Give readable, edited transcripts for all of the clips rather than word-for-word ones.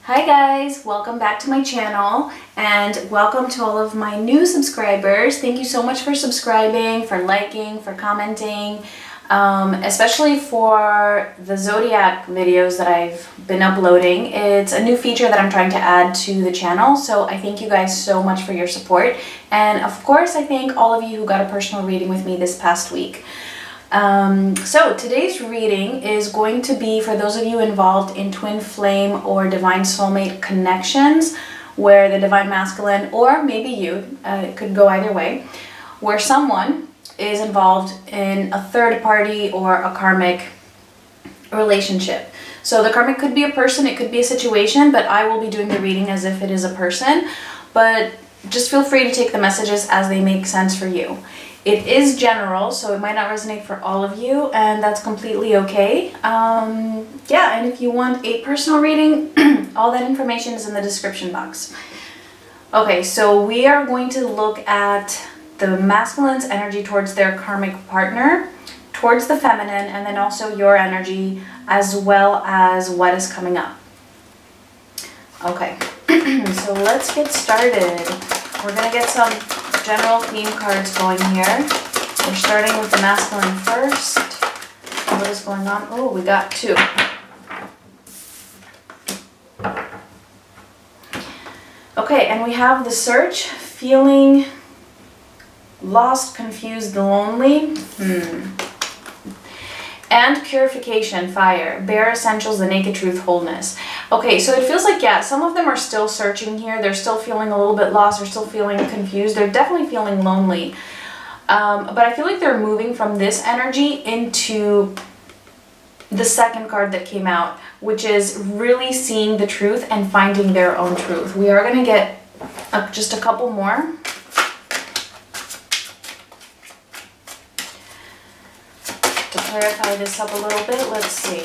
Hi guys, welcome back to my channel and welcome to all of my new subscribers. Thank you so much for subscribing, for liking, for commenting, especially for the zodiac videos that I've been uploading. It's a new feature that I'm trying to add to the channel, so I thank you guys so much for your support. And of course, I thank all of you who got a personal reading with me this past week. So today's reading is going to be for those of you involved in twin flame or divine soulmate connections, where the divine masculine, or maybe you, it could go either way, where someone is involved in a third party or a karmic relationship. So the karmic could be a person, it could be a situation, but I will be doing the reading as if it is a person. But just feel free to take the messages as they make sense for you. It is general, so it might not resonate for all of you, and that's completely okay. Yeah, and if you want a personal reading, all that information is in the description box. Okay, so we are going to look at the masculine's energy towards their karmic partner, towards the feminine, and then also your energy, as well as what is coming up. Okay, so let's get started. We're gonna get some general theme cards going here. We're starting with the masculine first. What is going on? Oh, we got two. Okay, and we have the search, feeling lost, confused, lonely. And purification, fire, bare essentials, the naked truth, wholeness. Okay, so it feels like, yeah, some of them are still searching here. They're still feeling a little bit lost. They're still feeling confused. They're definitely feeling lonely. But I feel like they're moving from this energy into the second card that came out, which is really seeing the truth and finding their own truth. We are going to get just a couple more. To clarify this up a little bit, let's see,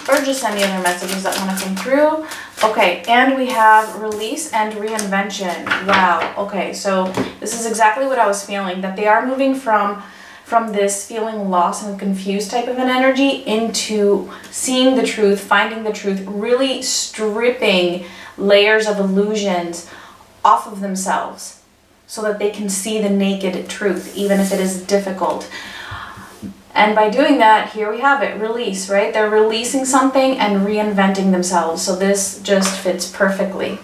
or just any other messages that want to come through. Okay, and we have release and reinvention. Wow. Okay, so this is exactly what I was feeling, that they are moving from this feeling lost and confused type of an energy into seeing the truth, finding the truth, really stripping layers of illusions off of themselves so that they can see the naked truth, even if it is difficult. And by doing that, here we have it, release, right? They're releasing something and reinventing themselves. So this just fits perfectly.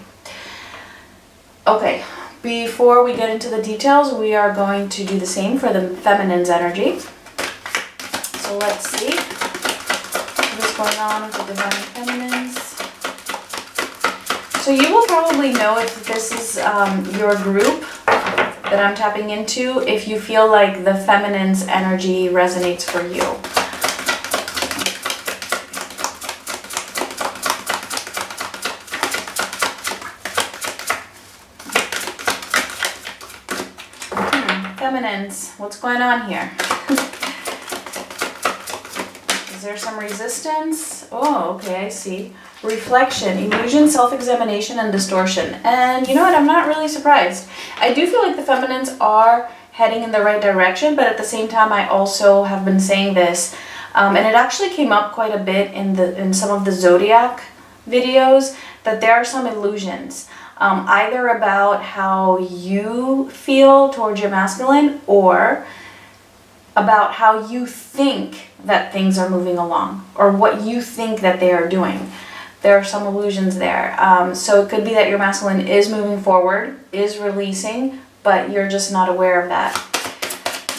Okay, before we get into the details, we are going to do the same for the feminine's energy. So let's see what's going on with the divine feminines. So you will probably know if this is your group that I'm tapping into, if you feel like the feminine's energy resonates for you. Feminines, what's going on here? Is there some resistance? Oh, okay, I see. Reflection, illusion, self-examination, and distortion. And you know what? I'm not really surprised. I do feel like the feminines are heading in the right direction, but at the same time, I also have been saying this, and it actually came up quite a bit in some of the zodiac videos, that there are some illusions, either about how you feel towards your masculine, or about how you think that things are moving along, or what you think that they are doing. There are some illusions there. So it could be that your masculine is moving forward, is releasing, but you're just not aware of that.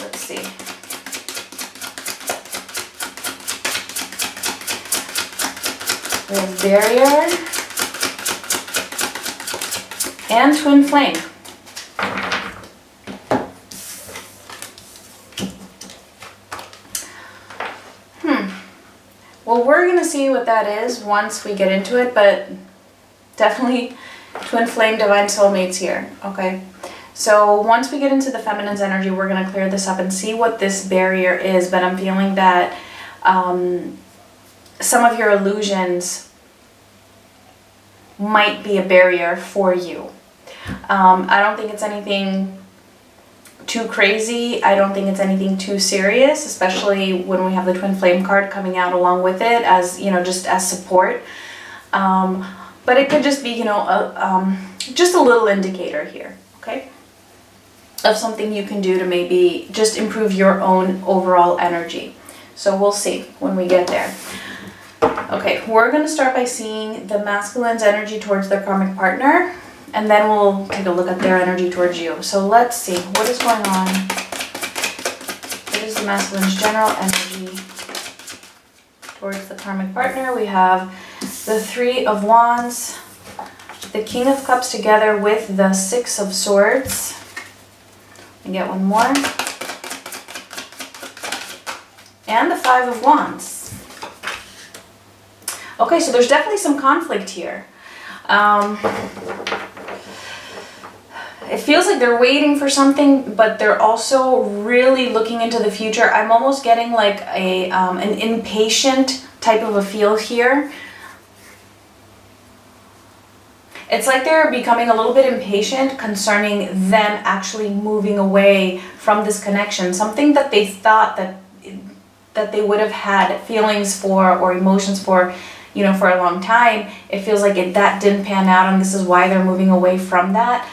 Let's see. We have barrier and twin flame. Well, we're going to see what that is once we get into it, but definitely twin flame divine soulmates here, okay? So once we get into the feminine's energy, we're going to clear this up and see what this barrier is, but I'm feeling that some of your illusions might be a barrier for you. I don't think it's anything too crazy. I don't think it's anything too serious, especially when we have the twin flame card coming out along with it as, you know, just as support. But But it could just be, you know, just a little indicator here, okay? Of something you can do to maybe just improve your own overall energy. So we'll see when we get there. Okay, we're going to start by seeing the masculine's energy towards their karmic partner, and then we'll take a look at their energy towards you. So let's see, what is going on? What is the masculine's general energy towards the karmic partner? We have the Three of Wands, the King of Cups together with the Six of Swords. And get one more. And the Five of Wands. Okay, so there's definitely some conflict here. It feels like they're waiting for something, but they're also really looking into the future. I'm almost getting like an impatient type of a feel here. It's like they're becoming a little bit impatient concerning them actually moving away from this connection. Something that they thought that they would have had feelings for or emotions for, you know, for a long time. It feels like that didn't pan out, and this is why they're moving away from that.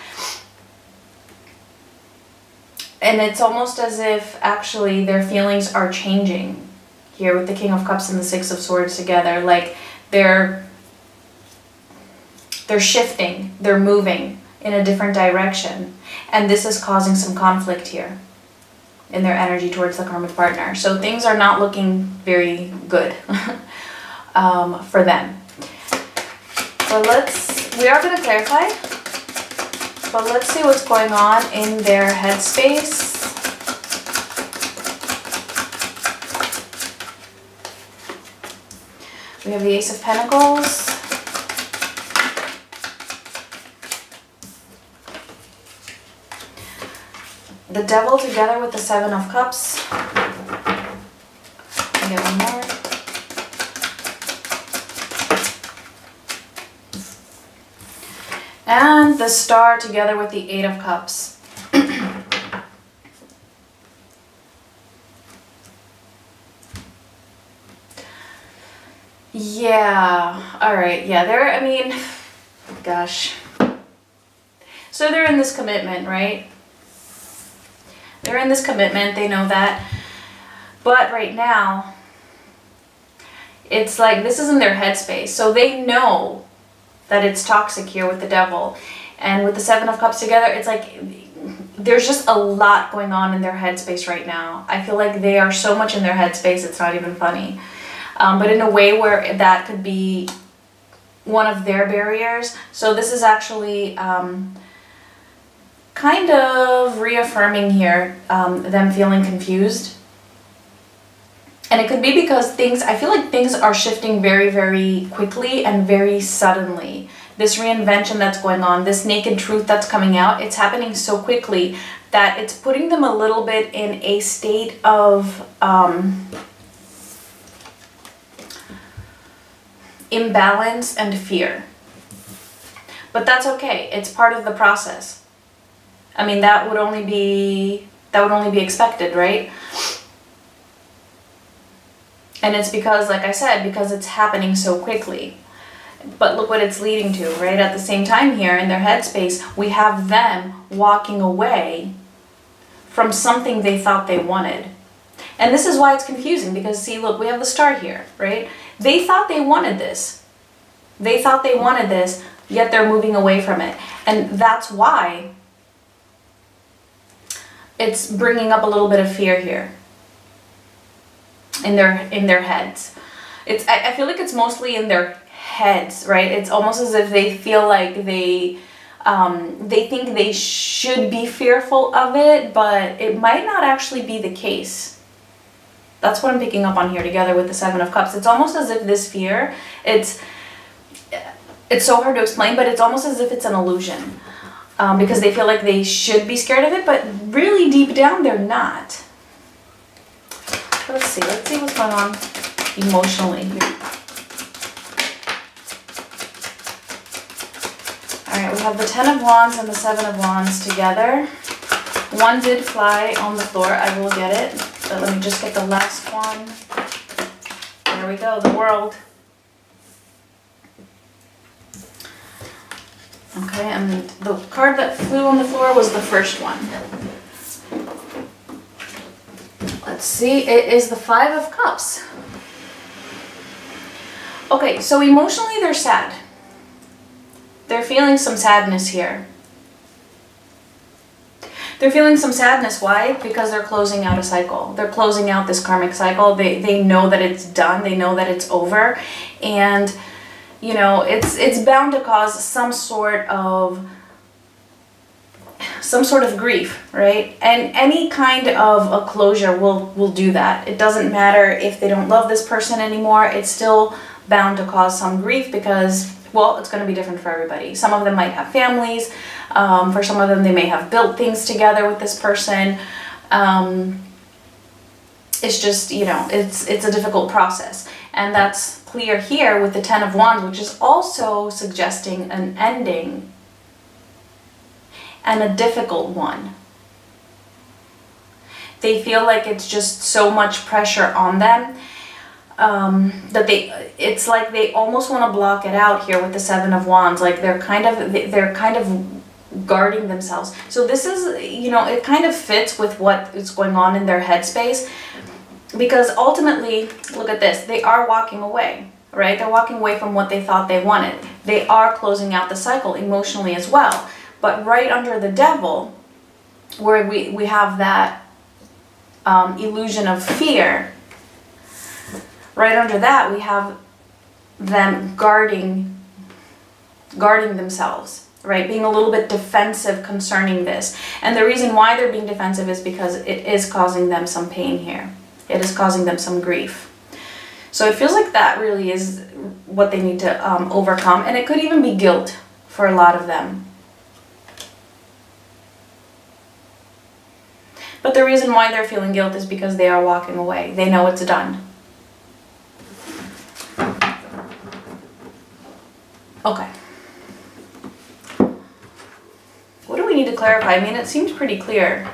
And it's almost as if actually their feelings are changing here with the King of Cups and the Six of Swords together. Like they're shifting, they're moving in a different direction. And this is causing some conflict here in their energy towards the karmic partner. So things are not looking very good for them. But we are going to clarify, but let's see what's going on in their headspace. We have the Ace of Pentacles. The Devil together with the Seven of Cups. And get one more. And the Star together with the Eight of Cups. Yeah, alright, yeah, I mean, gosh. So they're in this commitment, right? They're in this commitment, they know that. But right now, it's like this is in their headspace. So they know that it's toxic here with the Devil. And with the Seven of Cups together, it's like there's just a lot going on in their headspace right now. I feel like they are so much in their headspace, it's not even funny. But in a way where that could be one of their barriers. So this is actually kind of reaffirming here them feeling confused. And it could be because I feel like things are shifting very, very quickly and very suddenly. This reinvention that's going on, this naked truth that's coming out, it's happening so quickly that it's putting them a little bit in a state of imbalance and fear. But that's okay. It's part of the process. I mean, that would only be expected, right? And it's because, like I said, because it's happening so quickly. But look what it's leading to, right? At the same time here in their headspace, we have them walking away from something they thought they wanted. And this is why it's confusing, because see, look, we have the Star here, right? They thought they wanted this. They thought they wanted this, yet they're moving away from it. And that's why it's bringing up a little bit of fear here in their heads. I feel like it's mostly in their heads, right? It's almost as if they feel like they think they should be fearful of it, but it might not actually be the case. That's what I'm picking up on here together with the Seven of Cups. It's almost as if this fear, it's so hard to explain, but it's almost as if it's an illusion. Because they feel like they should be scared of it, but really deep down they're not. Let's see what's going on emotionally here. Alright, we have the Ten of Wands and the Seven of Wands together. One did fly on the floor, I will get it. But let me just get the last one. There we go, the World. Okay, and the card that flew on the floor was the first one. Let's see, it is the Five of Cups. Okay, so emotionally they're sad. They're feeling some sadness here. They're feeling some sadness. Why? Because they're closing out a cycle. They're closing out this karmic cycle. They know that it's done. They know that it's over. And, you know, it's bound to cause some sort of grief, right? And any kind of a closure will do that. It doesn't matter if they don't love this person anymore. It's still bound to cause some grief because, well, it's going to be different for everybody. Some of them might have families. For some of them, they may have built things together with this person. It's just, you know, it's a difficult process. And that's clear here with the Ten of Wands, which is also suggesting an ending and a difficult one. They feel like it's just so much pressure on them that it's like they almost want to block it out here with the Seven of Wands. Like they're kind of guarding themselves. So this is, you know, it kind of fits with what is going on in their headspace, because ultimately, look at this, they are walking away, right? They're walking away from what they thought they wanted. They are closing out the cycle emotionally as well. But right under the Devil, where we have that illusion of fear, right under that we have them guarding themselves. Right, being a little bit defensive concerning this. And the reason why they're being defensive is because it is causing them some pain here. It is causing them some grief. So it feels like that really is what they need to overcome. And it could even be guilt for a lot of them. But the reason why they're feeling guilt is because they are walking away. They know it's done. Okay. What do we need to clarify? I mean, it seems pretty clear.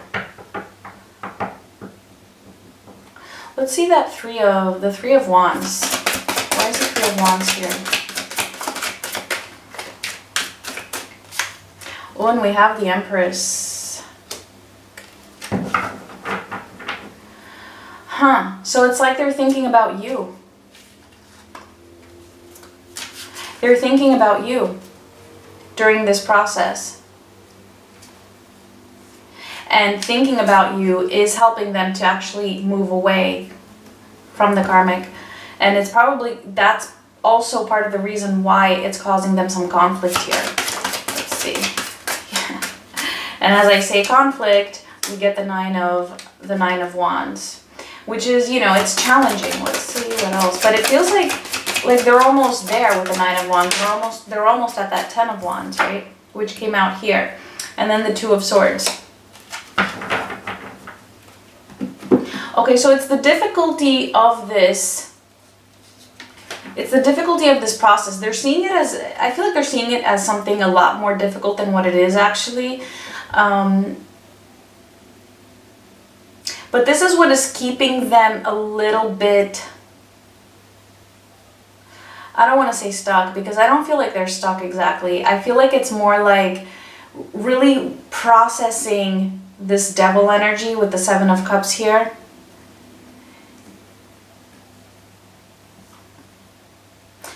Let's see that the Three of Wands. Why is the Three of Wands here? Oh, and we have the Empress. Huh. So it's like they're thinking about you. They're thinking about you during this process. And thinking about you is helping them to actually move away from the karmic. And it's probably, that's also part of the reason why it's causing them some conflict here. Let's see. Yeah. And as I say conflict, we get the Nine of Wands, which is, you know, it's challenging. Let's see what else. But it feels like they're almost there with the Nine of Wands. They're almost at that Ten of Wands, right? Which came out here. And then the Two of Swords. Okay, so it's the difficulty of this. It's the difficulty of this process. They're seeing it as, I feel like they're seeing it as something a lot more difficult than what it is actually. But this is what is keeping them a little bit, I don't want to say stuck, because I don't feel like they're stuck exactly. I feel like it's more like really processing this Devil energy with the Seven of Cups here.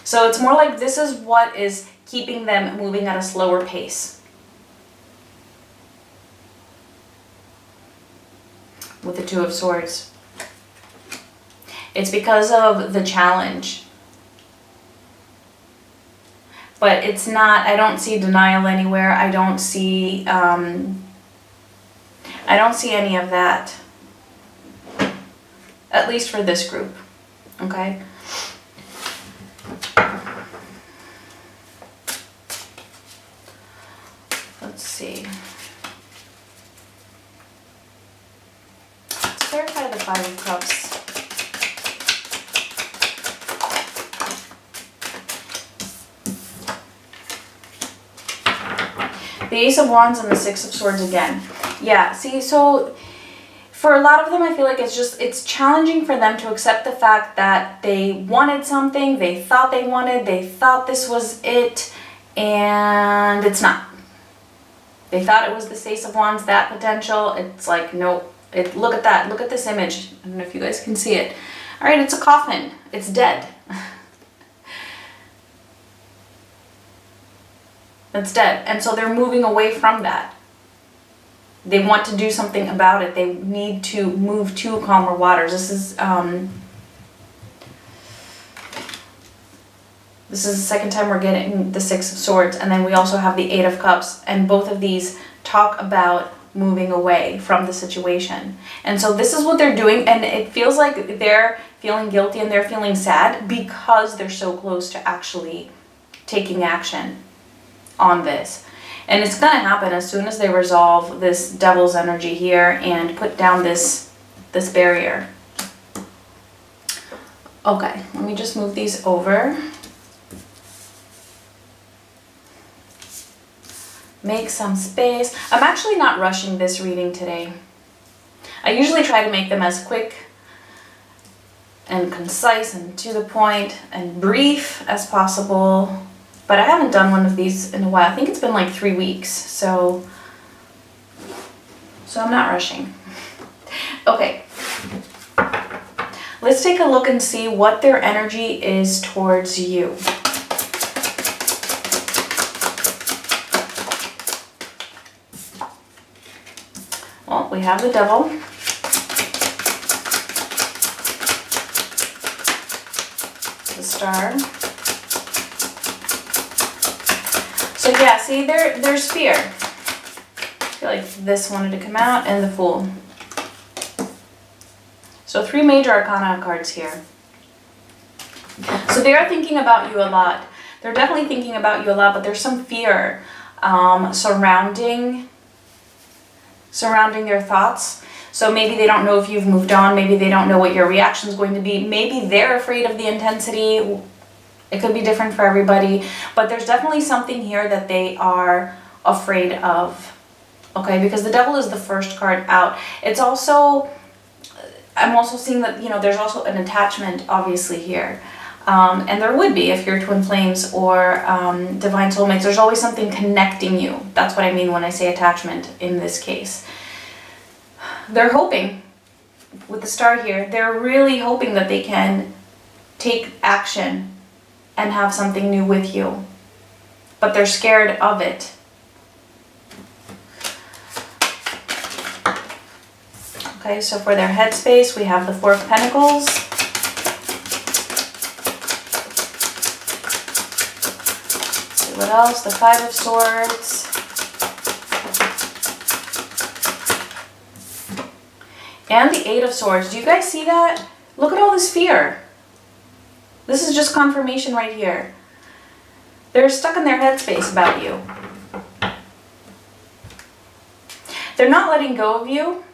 So it's more like this is what is keeping them moving at a slower pace. With the Two of Swords. It's because of the challenge. But it's not, I don't see denial anywhere. I don't see any of that. At least for this group. Okay? Let's see. Let's clarify the Five of Cups. The Ace of Wands and the Six of Swords again. Yeah, see, so for a lot of them, I feel like it's challenging for them to accept the fact that they wanted something, they thought this was it, and it's not. They thought it was the Ace of Wands, that potential. It's like, nope. Look at that. Look at this image. I don't know if you guys can see it. All right, it's a coffin. It's dead. It's dead. And so they're moving away from that. They want to do something about it. They need to move to calmer waters. This is the second time we're getting the Six of Swords, and then we also have the Eight of Cups, and both of these talk about moving away from the situation. And so this is what they're doing, and it feels like they're feeling guilty and they're feeling sad because they're so close to actually taking action on this. And it's going to happen as soon as they resolve this devil's energy here and put down this barrier. Okay, let me just move these over. Make some space. I'm actually not rushing this reading today. I usually try to make them as quick and concise and to the point and brief as possible. But I haven't done one of these in a while. I think it's been like 3 weeks, so I'm not rushing. Okay. Let's take a look and see what their energy is towards you. Well, we have the Devil. The Star. So yeah, see, there's fear. I feel like this wanted to come out, and the Fool. So 3 major arcana cards here. So they are thinking about you a lot. They're definitely thinking about you a lot, but there's some fear surrounding their thoughts. So maybe they don't know if you've moved on. Maybe they don't know what your reaction is going to be. Maybe they're afraid of the intensity. It could be different for everybody, but there's definitely something here that they are afraid of, okay? Because the Devil is the first card out. It's also, I'm also seeing that, you know, there's also an attachment, obviously, here. And there would be if you're twin flames or divine soulmates. There's always something connecting you. That's what I mean when I say attachment in this case. They're hoping, with the Star here, they're really hoping that they can take action and have something new with you, but they're scared of it. Okay, so for their headspace, we have the Four of Pentacles. Let's see what else? The Five of Swords. And the Eight of Swords. Do you guys see that? Look at all this fear. This is just confirmation right here. They're stuck in their headspace about you. They're not letting go of you.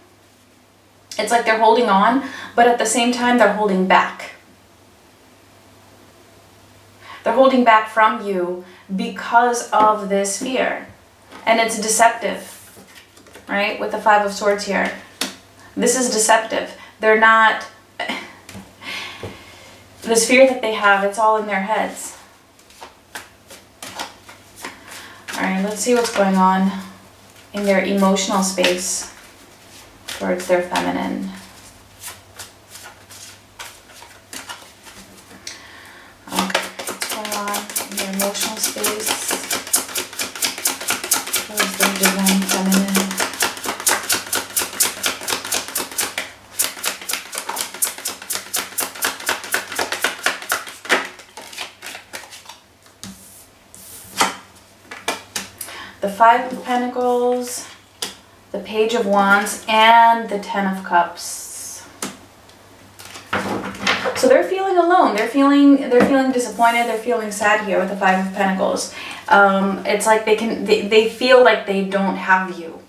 It's like they're holding on, but at the same time they're holding back. They're holding back from you because of this fear. And it's deceptive, right? With the Five of Swords here. This is deceptive. They're not... This fear that they have, it's all in their heads. Alright, let's see what's going on in their emotional space towards their feminine. Okay, what's going on in their emotional space towards their divine feminine? The Five of Pentacles, the Page of Wands, and the Ten of Cups. So they're feeling alone. They're feeling disappointed. They're feeling sad here with the Five of Pentacles. It's like they feel like they don't have you.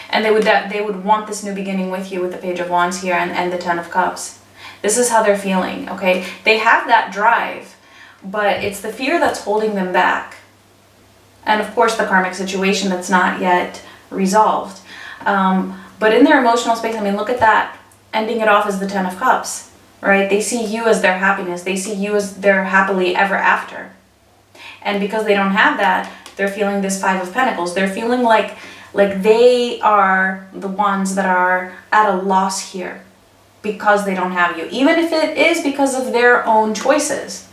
And they would want this new beginning with you with the Page of Wands here and the Ten of Cups. This is how they're feeling, okay? They have that drive, but it's the fear that's holding them back. And of course the karmic situation that's not yet resolved. But in their emotional space, I mean, look at that. Ending it off as the Ten of Cups. right? They see you as their happiness. They see you as their happily ever after. And because they don't have that, they're feeling this Five of Pentacles. They're feeling like they are the ones that are at a loss here because they don't have you, even if it is because of their own choices.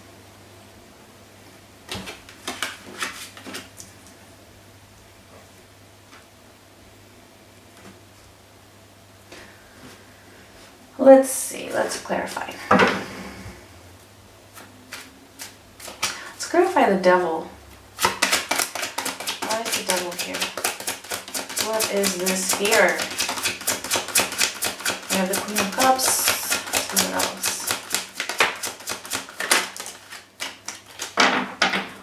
Let's see, let's clarify. Let's clarify the Devil. Why is the Devil here? What is this fear? We have the Queen of Cups. Let's see what else.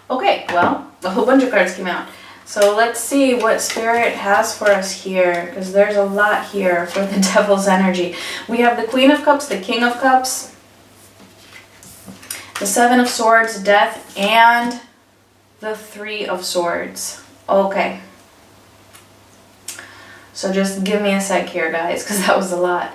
Okay, well, a whole bunch of cards came out. So let's see what Spirit has for us here, because there's a lot here for the Devil's energy. We have the Queen of Cups, the King of Cups, the Seven of Swords, Death, and the Three of Swords. Okay. So just give me a sec here, guys, because that was a lot.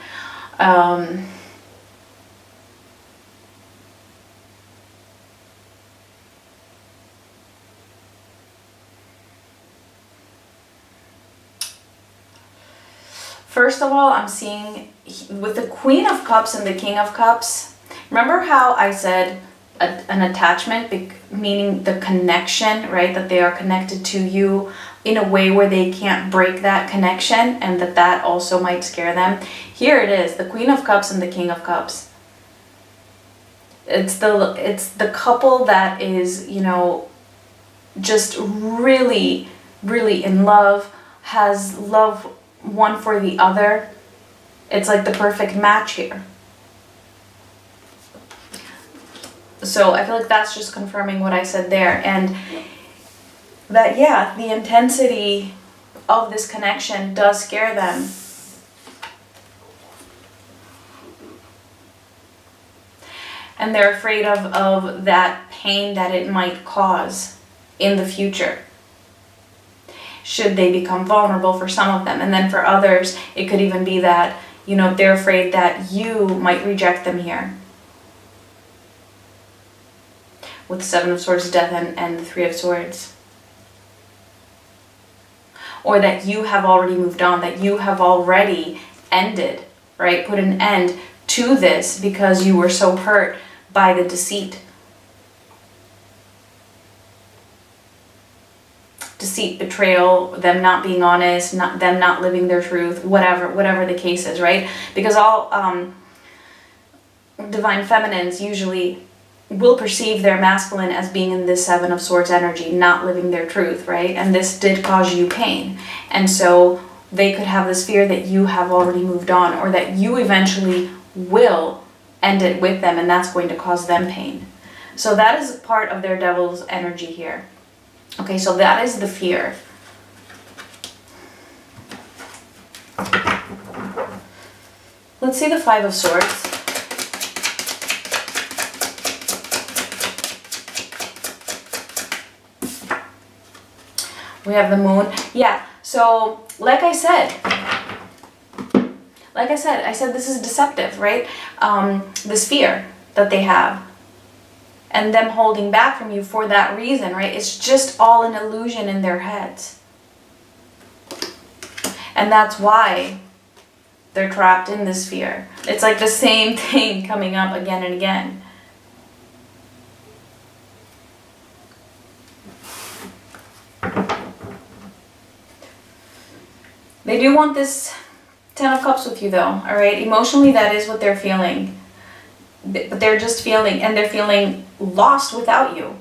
First of all, I'm seeing with the Queen of Cups and the King of Cups, remember how I said an attachment, meaning the connection, right? That they are connected to you in a way where they can't break that connection, and that also might scare them. Here it is, the Queen of Cups and the King of Cups. It's the couple that is, you know, just really, really in love, has love one for the other. It's like the perfect match here. So I feel like that's just confirming what I said there. And that, yeah, the intensity of this connection does scare them. And they're afraid of that pain that it might cause in the future, should they become vulnerable for some of them. And then for others, it could even be that, you know, they're afraid that you might reject them here. With the Seven of Swords, Death, and the Three of Swords. Or that you have already moved on, that you have already ended, right? Put an end to this because you were so hurt by the deceit. Deceit, betrayal, them not being honest, them not living their truth, whatever the case is, right? Because all divine feminines usually will perceive their masculine as being in this Seven of Swords energy, not living their truth, right? And this did cause you pain. And so they could have this fear that you have already moved on, or that you eventually will end it with them, and that's going to cause them pain. So that is part of their Devil's energy here. Okay, so that is the fear. Let's see the Five of Swords. We have the Moon. Yeah, so like I said this is deceptive, right? This fear that they have, and them holding back from you for that reason, right? It's just all an illusion in their heads. And that's why they're trapped in this fear. It's like the same thing coming up again and again. They do want this Ten of Cups with you though, all right? Emotionally, that is what they're feeling. But they're just feeling, and they're feeling lost without you.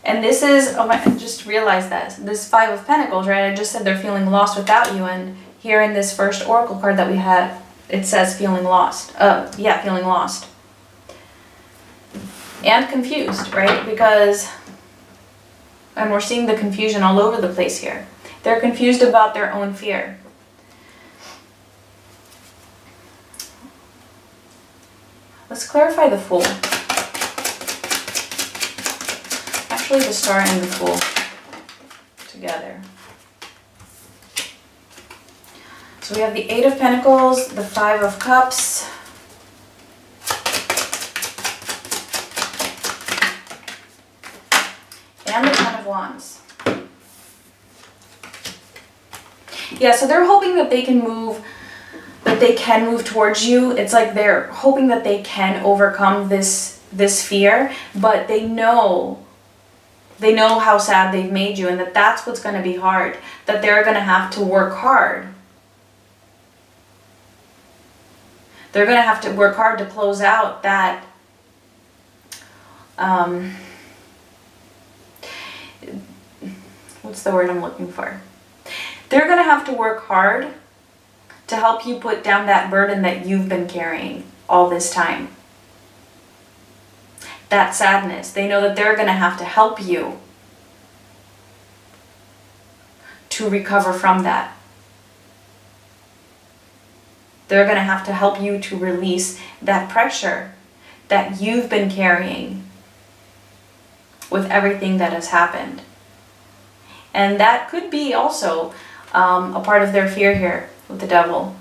And this is, oh, I just realized that. This Five of Pentacles, right? I just said they're feeling lost without you. And here in this first Oracle card that we had, it says feeling lost. Yeah, feeling lost. And confused, right? Because, and we're seeing the confusion all over the place here. They're confused about their own fear. Let's clarify the Fool. Actually, the Star and the Fool together. So we have the Eight of Pentacles, the Five of Cups, Wands. Yeah, so they're hoping that they can move towards you. It's like they're hoping that they can overcome this fear, but they know how sad they've made you, and that's what's going to be hard, that they're going to have to work hard. They're going to have to work hard to close out that what's the word I'm looking for? They're going to have to work hard to help you put down that burden that you've been carrying all this time. That sadness. They know that they're going to have to help you to recover from that. They're going to have to help you to release that pressure that you've been carrying with everything that has happened. And that could be also a part of their fear here with the devil.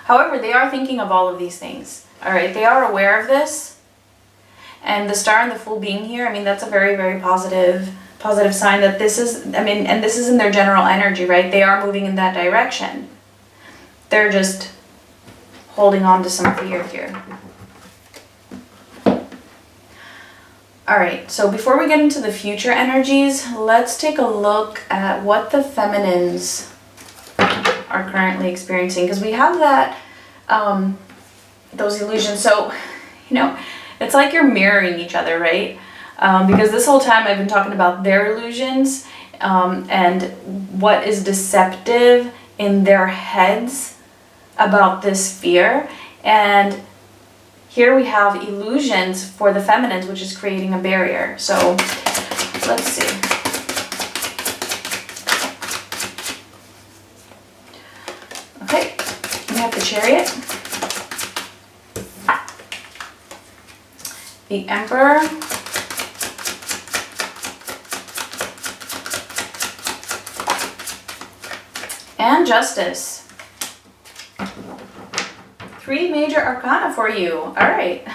However, they are thinking of all of these things. All right, they are aware of this. And the star and the Fool being here, I mean, that's a very, very positive sign that this is, I mean, and this is in their general energy, right? They are moving in that direction. They're just holding on to some fear here. All right, so before we get into the future energies, let's take a look at what the feminines are currently experiencing, because we have that, those illusions. So, you know, it's like you're mirroring each other, right? Because this whole time I've been talking about their illusions and what is deceptive in their heads about this fear. And here we have illusions for the feminines, which is creating a barrier. So let's see. Okay, we have the Chariot, the Emperor, and Justice. 3 major arcana for you. All right.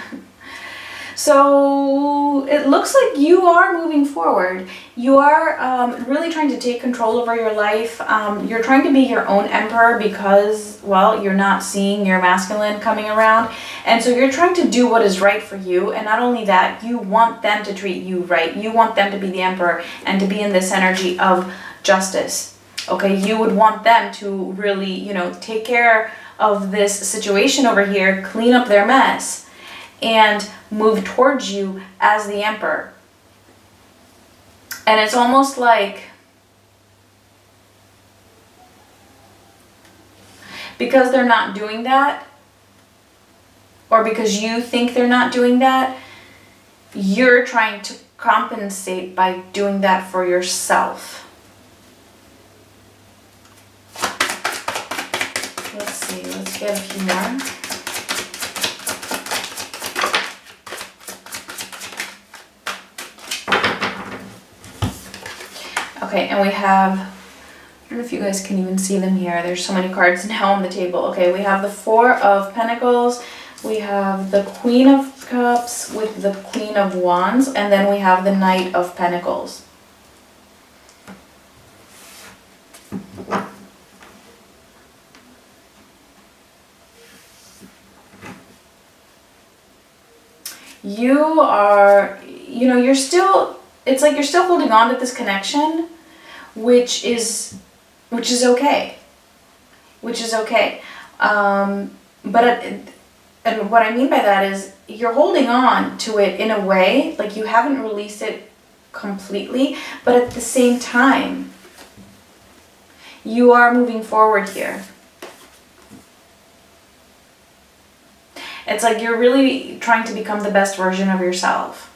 So it looks like you are moving forward. You are really trying to take control over your life. You're trying to be your own emperor because, well, you're not seeing your masculine coming around. And so you're trying to do what is right for you. And not only that, you want them to treat you right. You want them to be the emperor and to be in this energy of justice. Okay, you would want them to really, you know, take care of this situation over here, clean up their mess, and move towards you as the emperor. And it's almost like, because they're not doing that, or because you think they're not doing that, you're trying to compensate by doing that for yourself. Let's see, let's get a few more. Okay, and we have, I don't know if you guys can even see them here. There's so many cards now on the table. Okay, we have the 4 of Pentacles, we have the Queen of Cups with the Queen of Wands, and then we have the Knight of Pentacles. You are, you know, you're still, it's like you're still holding on to this connection, which is okay. Which is okay. And what I mean by that is you're holding on to it in a way, like you haven't released it completely, but at the same time, you are moving forward here. It's like you're really trying to become the best version of yourself.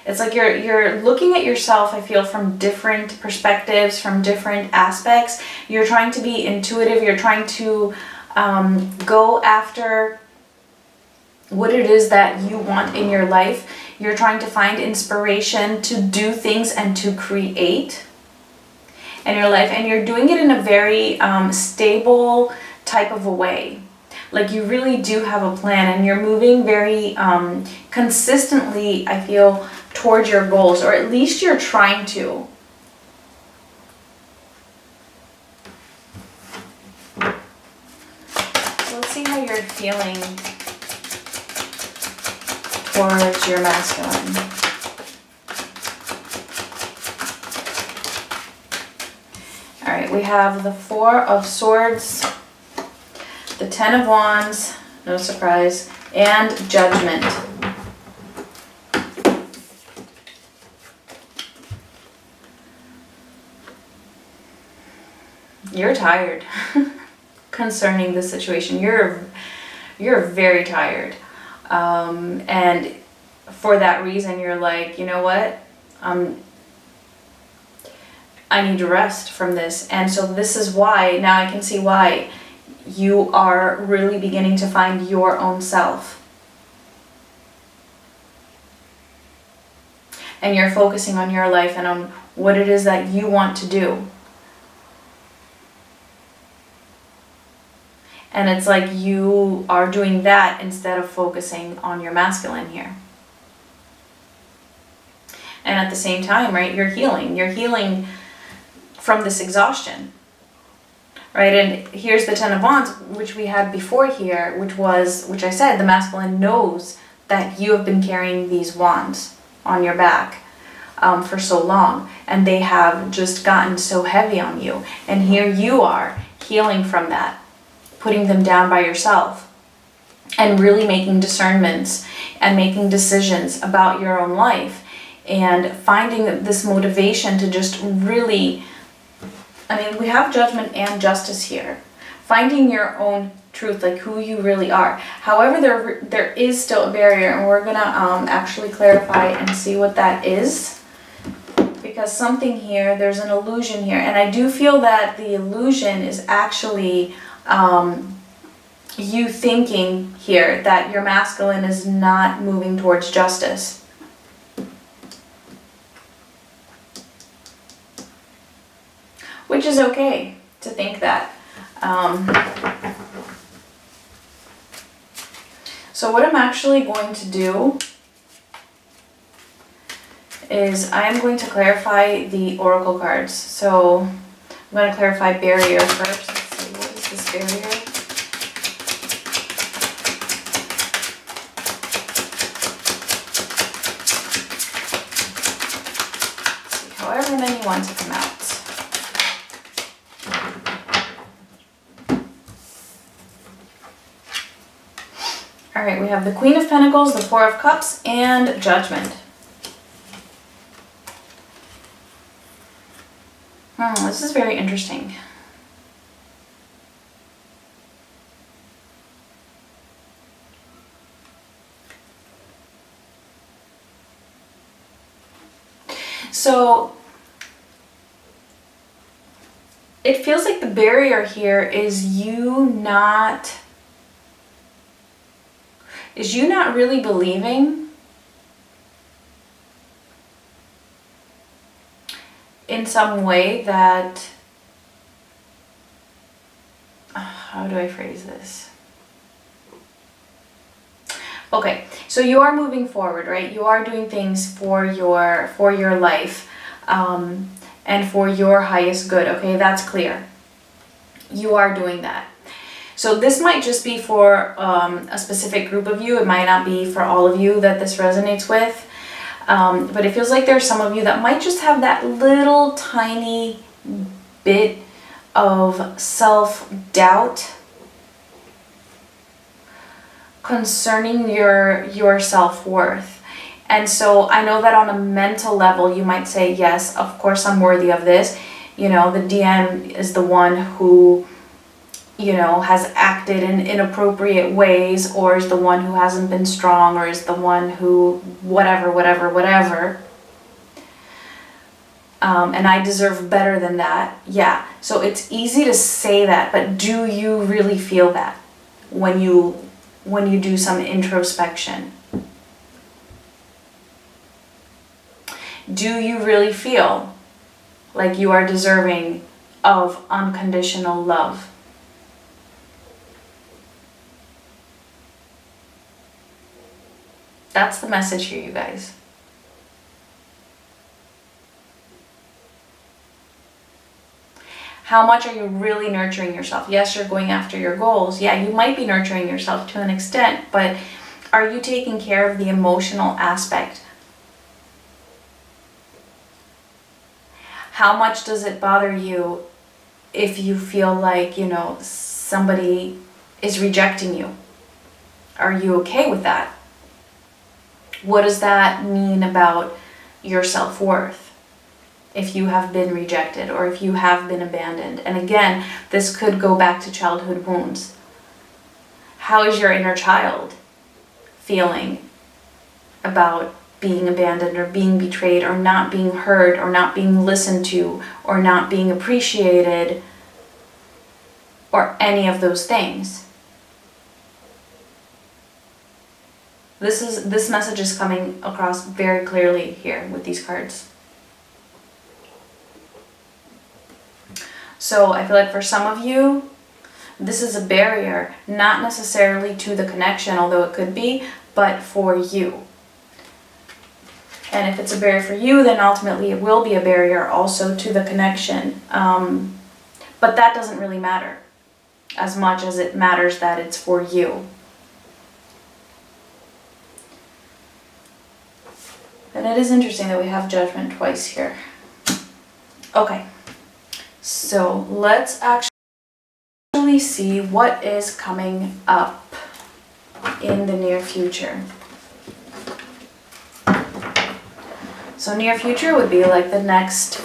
It's like you're looking at yourself, I feel, from different perspectives, from different aspects. You're trying to be intuitive. You're trying to go after what it is that you want in your life. You're trying to find inspiration to do things and to create in your life. And you're doing it in a very stable type of a way. Like you really do have a plan, and you're moving very consistently, I feel, towards your goals, or at least you're trying to. So let's see how you're feeling towards your masculine. All right, we have the Four of Swords, the Ten of Wands, no surprise, and Judgment. You're tired concerning this situation. You're very tired. And for that reason, you're like, you know what? I need to rest from this. And so this is why, now I can see why you are really beginning to find your own self. And you're focusing on your life and on what it is that you want to do. And it's like you are doing that instead of focusing on your masculine here. And at the same time, right, you're healing. You're healing from this exhaustion, right? And here's the Ten of Wands, which we had before here, which I said, the masculine knows that you have been carrying these wands on your back for so long, and they have just gotten so heavy on you. And here you are healing from that, putting them down by yourself, and really making discernments and making decisions about your own life, and finding this motivation to just really, I mean, we have Judgment and Justice here. Finding your own truth, like who you really are. However, there is still a barrier, and we're gonna actually clarify and see what that is. Because something here, there's an illusion here. And I do feel that the illusion is actually you thinking here that your masculine is not moving towards justice. Which is okay to think that. So what I'm actually going to do is I am going to clarify the oracle cards. So I'm going to clarify barrier first. Let's see, what is this barrier? Let's see, however many want to come out. Alright, we have the Queen of Pentacles, the Four of Cups, and Judgment. This is very interesting. So, it feels like the barrier here is you not really believing in some way that, how do I phrase this? Okay, so you are moving forward, right? You are doing things for your life and for your highest good, okay? That's clear. You are doing that. So this might just be for a specific group of you. It might not be for all of you that this resonates with. But it feels like there's some of you that might just have that little tiny bit of self-doubt concerning your self-worth. And so I know that on a mental level, you might say, yes, of course I'm worthy of this. You know, the DM is the one who, you know, has acted in inappropriate ways, or is the one who hasn't been strong, or is the one who whatever. And I deserve better than that. Yeah, so it's easy to say that, but do you really feel that when you do some introspection? Do you really feel like you are deserving of unconditional love? That's the message here, you guys. How much are you really nurturing yourself? Yes, you're going after your goals. Yeah, you might be nurturing yourself to an extent, but are you taking care of the emotional aspect? How much does it bother you if you feel like, you know, somebody is rejecting you? Are you okay with that? What does that mean about your self-worth? If you have been rejected or if you have been abandoned. And again, this could go back to childhood wounds. How is your inner child feeling about being abandoned or being betrayed or not being heard or not being listened to or not being appreciated or any of those things? This message is coming across very clearly here with these cards. So I feel like for some of you, this is a barrier, not necessarily to the connection, although it could be, but for you. And if it's a barrier for you, then ultimately it will be a barrier also to the connection. But that doesn't really matter as much as it matters that it's for you. And it is interesting that we have Judgment twice here. Okay. So let's actually see what is coming up in the near future. So near future would be like the next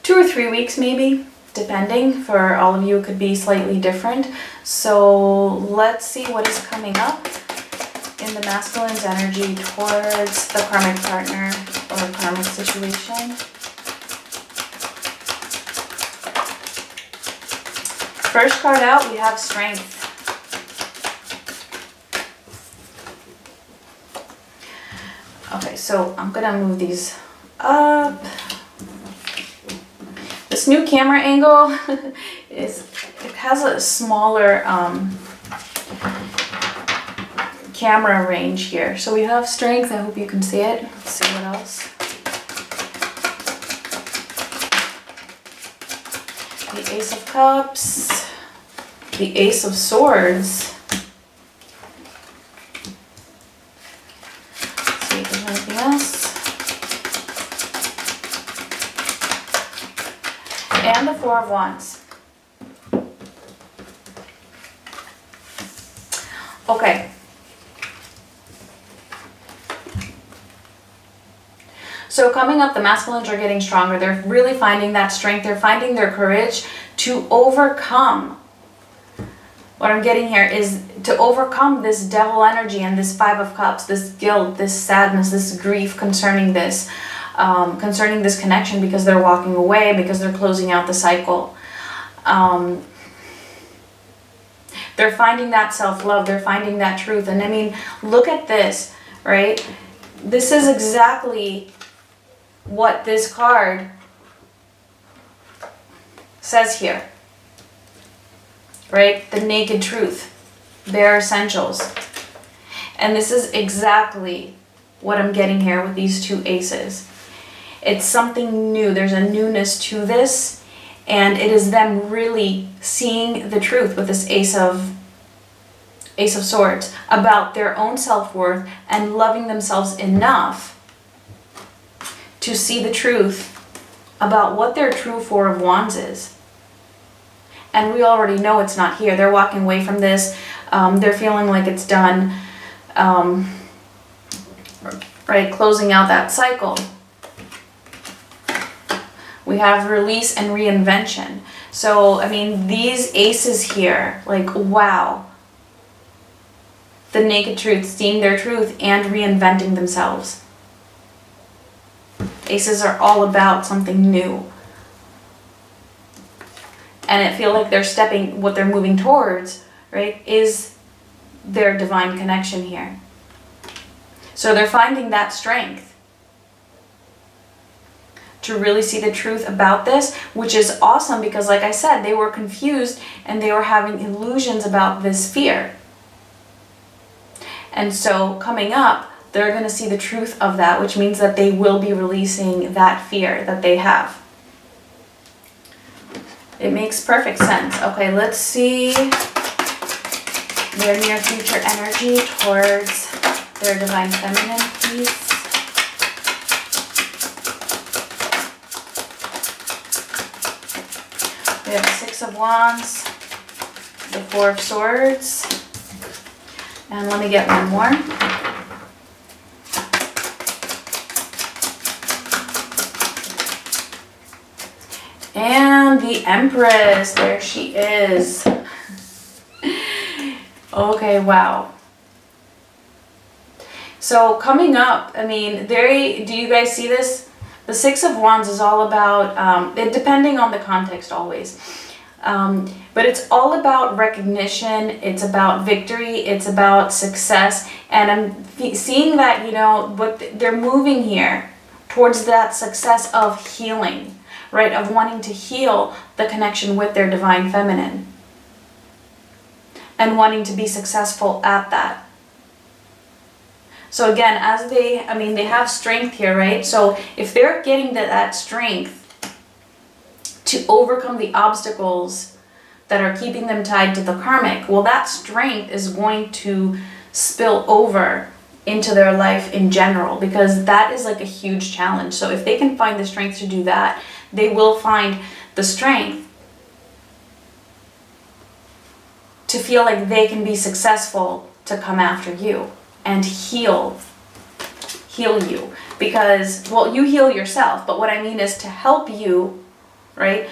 2 or 3 weeks maybe, depending. For all of you, it could be slightly different. So let's see what is coming up in the masculine's energy towards the karmic partner or karmic situation. First card out, we have Strength. Okay, so I'm gonna move these up. This new camera angle it has a smaller camera range here. So we have Strength. I hope you can see it. Let's see what else. The Ace of Cups, the Ace of Swords. Let's see if there's anything else. And the Four of Wands. Okay. So coming up, the masculines are getting stronger. They're really finding that strength. They're finding their courage to overcome. What I'm getting here is to overcome this devil energy and this Five of Cups, this guilt, this sadness, this grief concerning this connection, because they're walking away, because they're closing out the cycle. They're finding that self-love. They're finding that truth. And I mean, look at this, right? This is exactly what this card says here, right? The naked truth, bare essentials. And this is exactly what I'm getting here with these two aces. It's something new. There's a newness to this, and it is them really seeing the truth with this Ace of Swords about their own self-worth and loving themselves enough to see the truth about what their true Four of Wands is. And we already know it's not here. They're walking away from this. They're feeling like it's done. Right, closing out that cycle. We have release and reinvention. So, I mean, these aces here, like, wow. The naked truth, seeing their truth and reinventing themselves. Aces are all about something new. And it feels like they're stepping, what they're moving towards, right, is their divine connection here. So they're finding that strength to really see the truth about this, which is awesome because, like I said, they were confused and they were having illusions about this fear. And so coming up, they're going to see the truth of that, which means that they will be releasing that fear that they have. It makes perfect sense. Okay, let's see their near future energy towards their divine feminine, please. We have the Six of Wands, the Four of Swords, and let me get one more. And the Empress, there she is. Okay, wow. So coming up, I mean, do you guys see this? The Six of Wands is all about, depending on the context always, but it's all about recognition, it's about victory, it's about success, and I'm seeing that, you know, they're moving here towards that success of healing, right, of wanting to heal the connection with their divine feminine and wanting to be successful at that. So again, as they have strength here, right? So if they're getting that strength to overcome the obstacles that are keeping them tied to the karmic, well, that strength is going to spill over into their life in general, because that is like a huge challenge. So if they can find the strength to do that, they will find the strength to feel like they can be successful to come after you and heal you. Because, well, you heal yourself, but what I mean is to help you, right,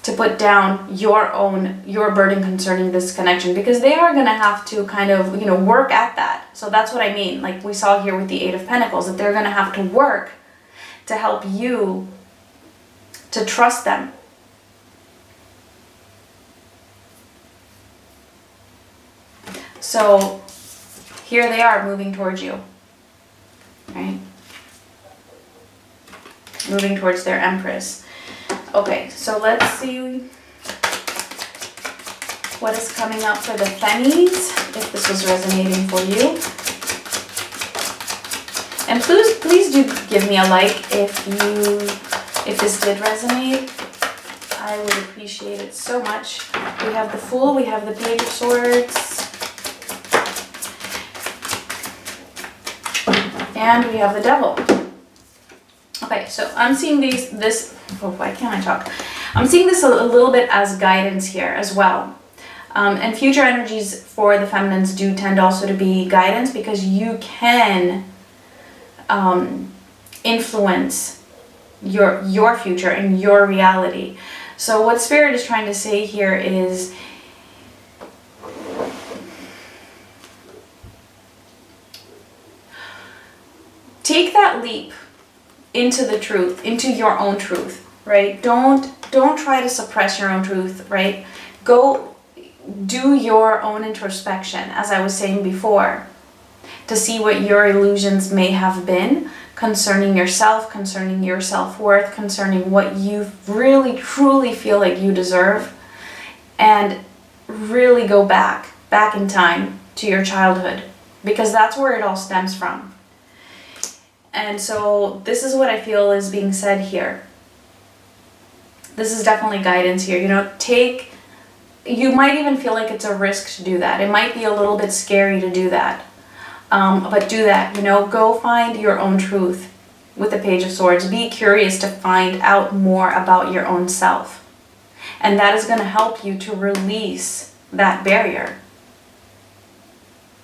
to put down your burden concerning this connection, because they are going to have to kind of, you know, work at that. So that's what I mean, like we saw here with the Eight of Pentacles, that they're going to have to work to help you to trust them. So here they are moving towards you, right? Moving towards their Empress. Okay, so let's see what is coming up for the Femmies, if this was resonating for you. And please do give me a like if this did resonate. I would appreciate it so much. We have the Fool, we have the Page of Swords, and we have the Devil. Okay, so I'm seeing why can't I talk? I'm seeing this a little bit as guidance here as well. And future energies for the feminines do tend also to be guidance, because you can influence your future and your reality. So what Spirit is trying to say here is, take that leap into the truth, into your own truth, right? Don't try to suppress your own truth, right? Go do your own introspection, as I was saying before, to see what your illusions may have been concerning yourself, concerning your self-worth, concerning what you really truly feel like you deserve, and really go back in time to your childhood, because that's where it all stems from. And so this is what I feel is being said here. This is definitely guidance here. You know, you might even feel like it's a risk to do that. It might be a little bit scary to do that. But do that, you know, go find your own truth with the Page of Swords. Be curious to find out more about your own self. And that is going to help you to release that barrier,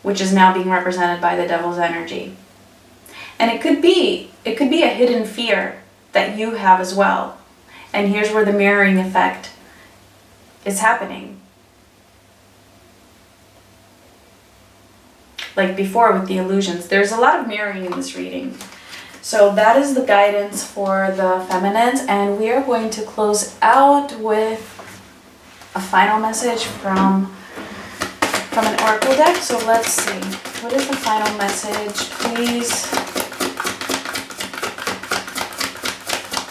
which is now being represented by the Devil's energy. And it could be a hidden fear that you have as well. And here's where the mirroring effect is happening. Like before with the illusions, there's a lot of mirroring in this reading. So that is the guidance for the feminines, and we are going to close out with a final message from an oracle deck. So let's see, what is the final message, please,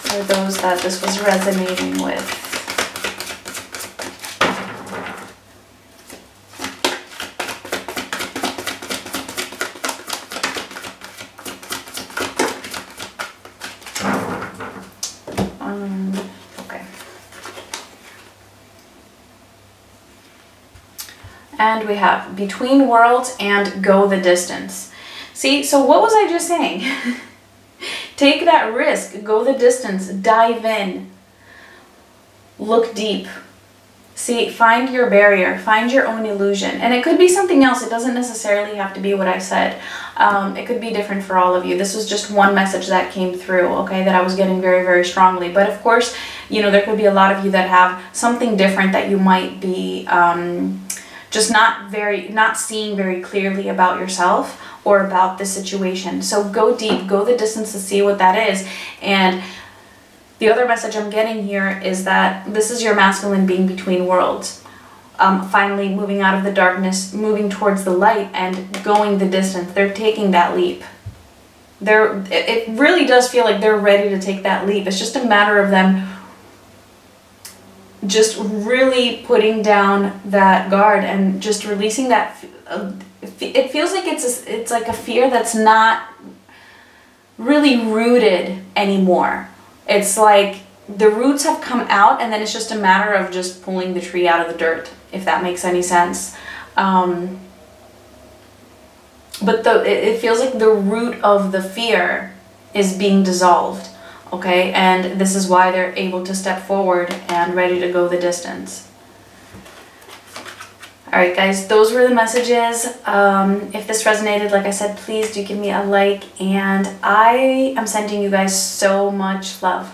for those that this was resonating with. And we have between worlds and go the distance. See, so what was I just saying? Take that risk, go the distance, dive in, look deep. See, find your barrier, find your own illusion. And it could be something else. It doesn't necessarily have to be what I said. It could be different for all of you. This was just one message that came through, okay, that I was getting very, very strongly. But of course, you know, there could be a lot of you that have something different that you might be just not seeing very clearly about yourself or about the situation. So go deep, go the distance to see what that is. And the other message I'm getting here is that this is your masculine being between worlds. Finally moving out of the darkness, moving towards the light and going the distance. They're taking that leap. It really does feel like they're ready to take that leap. It's just a matter of them just really putting down that guard and just releasing that. It feels like it's like a fear that's not really rooted anymore. It's like the roots have come out and then it's just a matter of just pulling the tree out of the dirt, if that makes any sense. But it feels like the root of the fear is being dissolved, okay? And this is why they're able to step forward and ready to go the distance. Alright guys, those were the messages. If this resonated, like I said, please do give me a like, and I am sending you guys so much love.